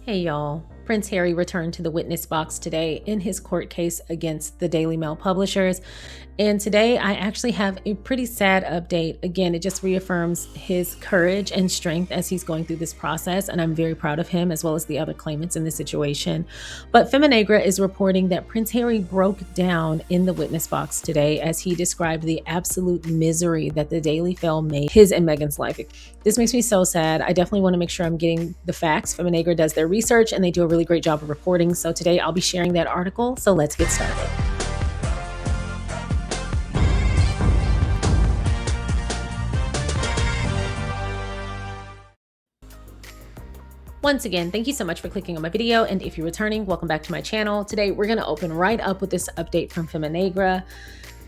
Hey y'all. Prince Harry returned to the witness box today in his court case against the Daily Mail publishers. And today I actually have a pretty sad update. Again, it just reaffirms his courage and strength as he's going through this process. And I'm very proud of him as well as the other claimants in this situation. But Feminegra is reporting that Prince Harry broke down in the witness box today as he described the absolute misery that the Daily Mail made his and Meghan's life. This makes me so sad. I definitely want to make sure I'm getting the facts. Feminegra does their research and they do a really great job of reporting. So today I'll be sharing that article. So let's get started. Once again, thank you so much for clicking on my video. And if you're returning, welcome back to my channel. Today, we're going to open right up with this update from Feminegra,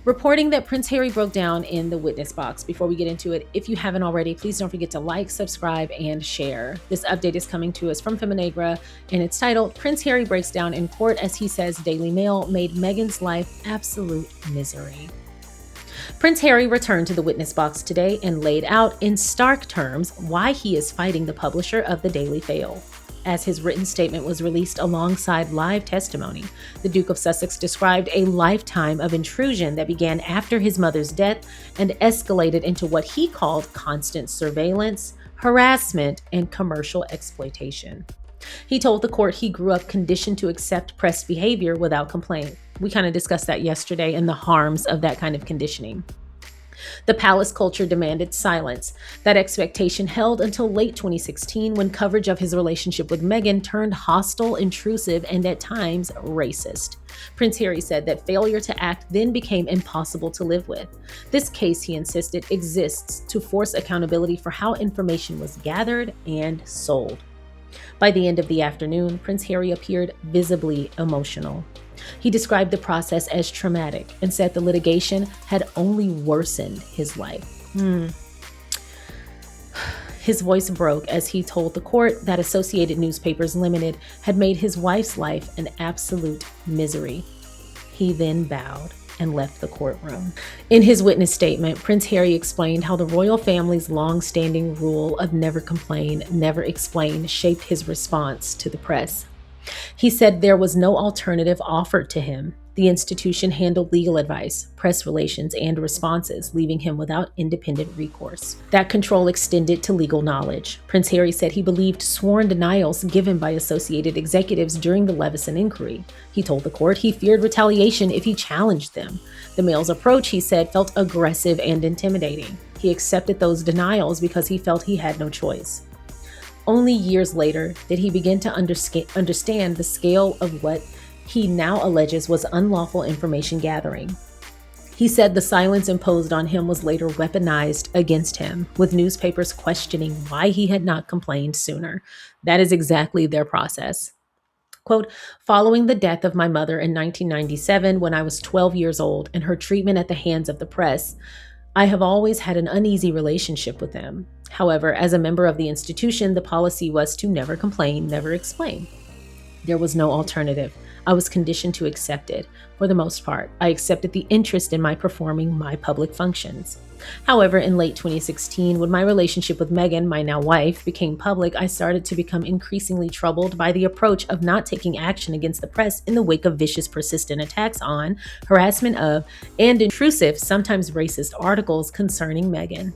reporting that Prince Harry broke down in the witness box. Before we get into it, if you haven't already, please don't forget to like, subscribe, and share. This update is coming to us from Feminegra, and it's titled, Prince Harry Breaks Down in Court as he says Daily Mail made Meghan's life absolute misery. Prince Harry returned to the witness box today and laid out in stark terms why he is fighting the publisher of the Daily Mail. As his written statement was released alongside live testimony, the Duke of Sussex described a lifetime of intrusion that began after his mother's death and escalated into what he called constant surveillance, harassment, and commercial exploitation. He told the court he grew up conditioned to accept press behavior without complaint. We kind of discussed that yesterday and the harms of that kind of conditioning. The palace culture demanded silence. That expectation held until late 2016 when coverage of his relationship with Meghan turned hostile, intrusive, and at times racist. Prince Harry said that failure to act then became impossible to live with. This case, he insisted, exists to force accountability for how information was gathered and sold. By the end of the afternoon, Prince Harry appeared visibly emotional. He described the process as traumatic and said the litigation had only worsened his life. His voice broke as he told the court that Associated Newspapers Limited had made his wife's life an absolute misery. He then bowed and left the courtroom. In his witness statement, Prince Harry explained how the royal family's long-standing rule of never complain, never explain shaped his response to the press. He said there was no alternative offered to him. The institution handled legal advice, press relations, and responses, leaving him without independent recourse. That control extended to legal knowledge. Prince Harry said he believed sworn denials given by associated executives during the Levison inquiry. He told the court he feared retaliation if he challenged them. The Mail's approach, he said, felt aggressive and intimidating. He accepted those denials because he felt he had no choice. Only years later did he begin to understand the scale of what he now alleges was unlawful information gathering. He said the silence imposed on him was later weaponized against him, with newspapers questioning why he had not complained sooner. That is exactly their process. Quote, following the death of my mother in 1997 when I was 12 years old and her treatment at the hands of the press, I have always had an uneasy relationship with them. However, as a member of the institution, the policy was to never complain, never explain. There was no alternative. I was conditioned to accept it. For the most part, I accepted the interest in my performing my public functions. However, in late 2016, when my relationship with Meghan, my now wife, became public, I started to become increasingly troubled by the approach of not taking action against the press in the wake of vicious, persistent attacks on, harassment of, and intrusive, sometimes racist articles concerning Meghan.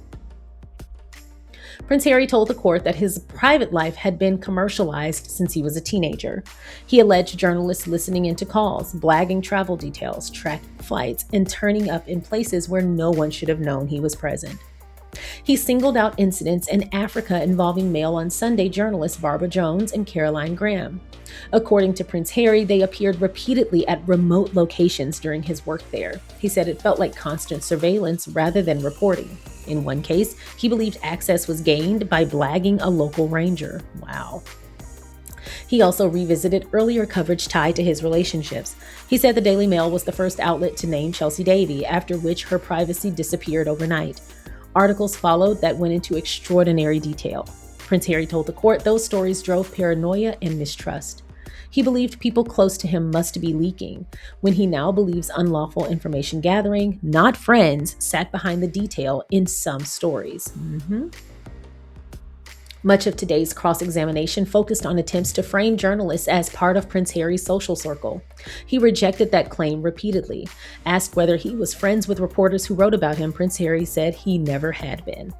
Prince Harry told the court that his private life had been commercialized since he was a teenager. He alleged journalists listening into calls, blagging travel details, tracking flights, and turning up in places where no one should have known he was present. He singled out incidents in Africa involving Mail on Sunday journalists Barbara Jones and Caroline Graham. According to Prince Harry, they appeared repeatedly at remote locations during his work there. He said it felt like constant surveillance rather than reporting. In one case, he believed access was gained by blagging a local ranger. Wow. He also revisited earlier coverage tied to his relationships. He said the Daily Mail was the first outlet to name Chelsea Davy, after which her privacy disappeared overnight. Articles followed that went into extraordinary detail. Prince Harry told the court those stories drove paranoia and mistrust. He believed people close to him must be leaking, when he now believes unlawful information gathering, not friends, sat behind the detail in some stories. Much of today's cross-examination focused on attempts to frame journalists as part of Prince Harry's social circle. He rejected that claim repeatedly. Asked whether he was friends with reporters who wrote about him, Prince Harry said he never had been.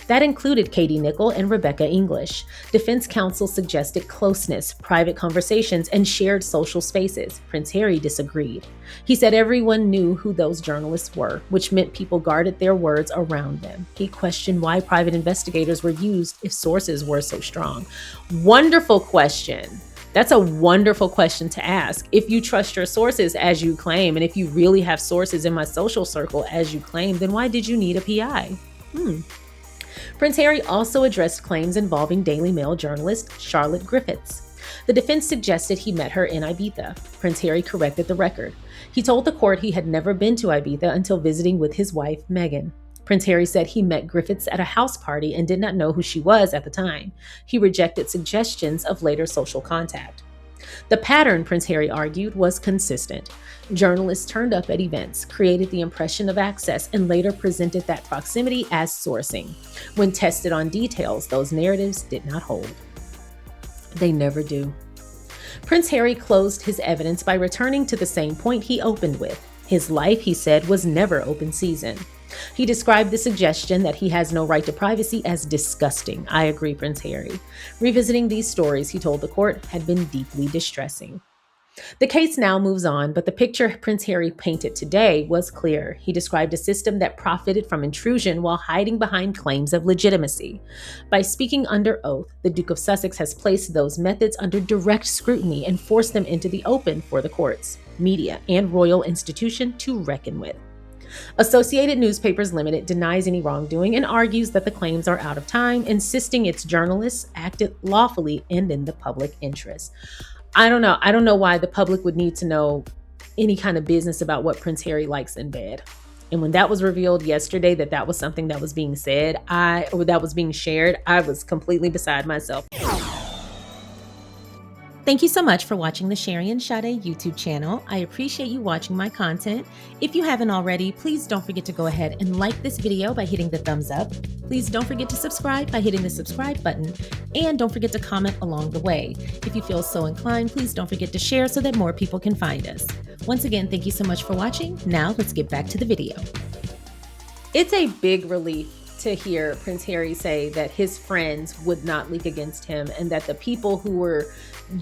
That included Katie Nicholl and Rebecca English. Defense counsel suggested closeness, private conversations, and shared social spaces. Prince Harry disagreed. He said everyone knew who those journalists were, which meant people guarded their words around them. He questioned why private investigators were used if sources were so strong. Wonderful question. That's a wonderful question to ask. If you trust your sources as you claim, and if you really have sources in my social circle as you claim, then why did you need a PI? Prince Harry also addressed claims involving Daily Mail journalist Charlotte Griffiths. The defense suggested he met her in Ibiza. Prince Harry corrected the record. He told the court he had never been to Ibiza until visiting with his wife, Meghan. Prince Harry said he met Griffiths at a house party and did not know who she was at the time. He rejected suggestions of later social contact. The pattern, Prince Harry argued, was consistent. Journalists turned up at events, created the impression of access, and later presented that proximity as sourcing. When tested on details, those narratives did not hold. They never do. Prince Harry closed his evidence by returning to the same point he opened with. His life, he said, was never open season. He described the suggestion that he has no right to privacy as disgusting. I agree, Prince Harry. Revisiting these stories, he told the court, had been deeply distressing. The case now moves on, but the picture Prince Harry painted today was clear. He described a system that profited from intrusion while hiding behind claims of legitimacy. By speaking under oath, the Duke of Sussex has placed those methods under direct scrutiny and forced them into the open for the courts, media, and royal institution to reckon with. Associated Newspapers Limited denies any wrongdoing and argues that the claims are out of time, insisting its journalists acted lawfully and in the public interest. I don't know why the public would need to know any kind of business about what Prince Harry likes in bed. And when that was revealed yesterday, that was something that was being said, that was being shared, I was completely beside myself. Thank you so much for watching the SharionSade YouTube channel. I appreciate you watching my content. If you haven't already, please don't forget to go ahead and like this video by hitting the thumbs up. Please don't forget to subscribe by hitting the subscribe button. And don't forget to comment along the way. If you feel so inclined, please don't forget to share so that more people can find us. Once again, thank you so much for watching. Now let's get back to the video. It's a big relief to hear Prince Harry say that his friends would not leak against him and that the people who were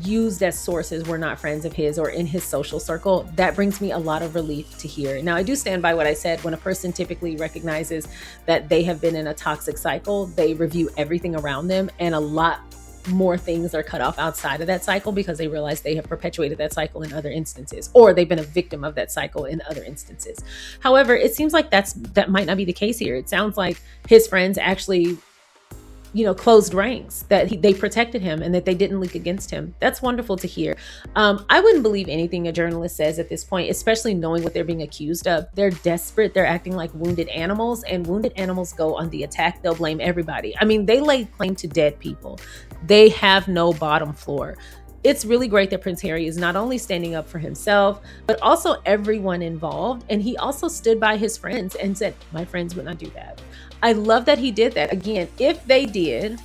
used as sources were not friends of his or in his social circle. That brings me a lot of relief to hear. Now, I do stand by what I said. When a person typically recognizes that they have been in a toxic cycle, they review everything around them, and a lot more things are cut off outside of that cycle because they realize they have perpetuated that cycle in other instances, or they've been a victim of that cycle in other instances. However, it seems like that might not be the case here. It sounds like his friends actually, closed ranks, that they protected him and that they didn't leak against him. That's wonderful to hear. I wouldn't believe anything a journalist says at this point, especially knowing what they're being accused of. They're desperate. They're acting like wounded animals, and wounded animals go on the attack. They'll blame everybody. I mean, they lay claim to dead people. They have no bottom floor. It's really great that Prince Harry is not only standing up for himself, but also everyone involved. And he also stood by his friends and said, my friends would not do that. I love that he did that. Again, if they did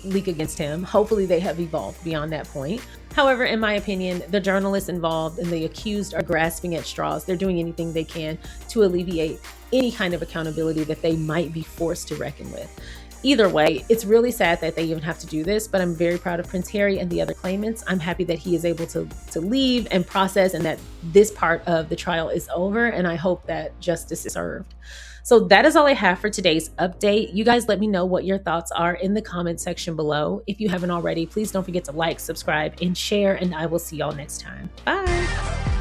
leak against him, hopefully they have evolved beyond that point. However, in my opinion, the journalists involved and the accused are grasping at straws. They're doing anything they can to alleviate any kind of accountability that they might be forced to reckon with. Either way, it's really sad that they even have to do this, but I'm very proud of Prince Harry and the other claimants. I'm happy that he is able to leave and process, and that this part of the trial is over, and I hope that justice is served. So that is all I have for today's update. You guys let me know what your thoughts are in the comment section below. If you haven't already, please don't forget to like, subscribe, and share, and I will see y'all next time. Bye.